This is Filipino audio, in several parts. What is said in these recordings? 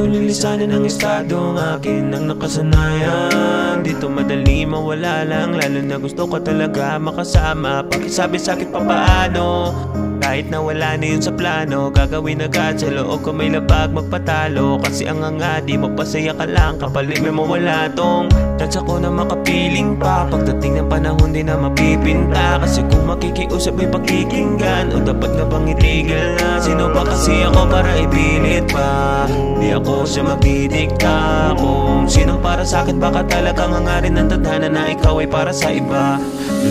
Paano lilisanin ang estado ng akin ang nakasanayan? Dito madali mawala lang, lalo na gusto ko talaga makasama. Pakisabi sa'kin pa paano, kahit na wala na yun sa plano, gagawin agad sa loob ko may labag magpatalo. Kasi ang nga di mapasaya ka lang, kapalit may mawala tong chance ako na makapiling pa. Pagdating ng panahon di na mapipinta, kasi kung makikiusap ay pakikinggan, o dapat na bang itigil na? Sino ba kasi ako para ipilit pa? Di ako siya magdidikta kung sinong para sa'kin. Baka talagang hangarin ng tadhana na ikaw ay para sa iba.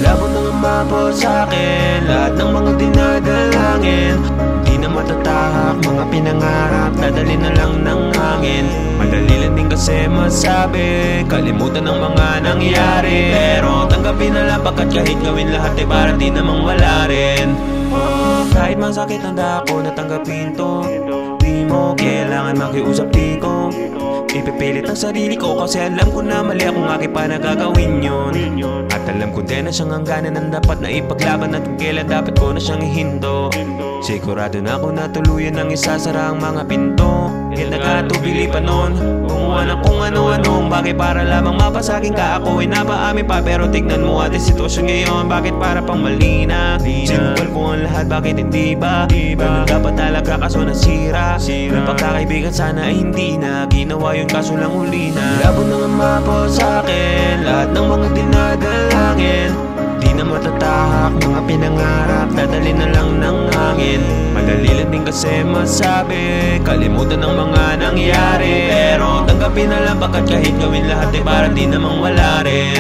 Labo nang umabot sa'kin lahat ng mga dinadalangin. Di na matatahak mga pinangarap, dadali na lang ng hangin. Madali lang din kasi masabi, kalimutan ng mga nangyari. Pero tanggapin na lang pagkat kahit gawin lahat ay para di namang wala rin. Kahit masakit ang dako na tanggapin to, di mo kailangan makiusap dito. Ipipilit ang sarili ko kasi alam ko na mali akong aking pa nagagawin yun. At alam ko din na siyang hangganan ng dapat na ipaglaban, at kung kailan dapat ko na siyang ihindo. Sigurado na ako na tuluyan ang isasara ang mga pinto. Kaya nagkatubili pa nun, gumawa ng kung ano-anong bagay para lamang mapasaging ka. Ako ay napaamin pa, pero tignan mo ating sitwasyon ngayon. Bakit para pang mali na? Simple po ang lahat, bakit hindi ba? Ganun dapat talaga kaso nasira. Ng pagkakaibigan sana ay hindi na ginawa yun, kaso lang huli na. Labo na nga mapo sa'kin lahat ng mga dinadalangin. Di na matatahak mga pinangarap, dadali na lang ng hangin. Madali lang din kasi masabi, kalimutan ng mga nangyari. Pero tanggapin na lang pagkat kahit gawin lahat ay para di namang wala rin.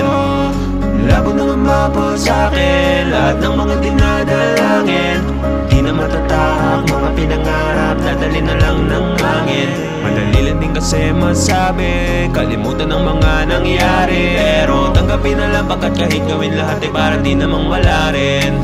Labo na nga mapo sa'kin lahat ng mga dinadalangin. Di na matatahak mga pinangarap, dadali na lang ng hangin. Madali lang din kasi masabi, kalimutan ng mga nangyari. Pero tanggapin na lang pagkat kahit gawin lahat ay para di namang wala rin.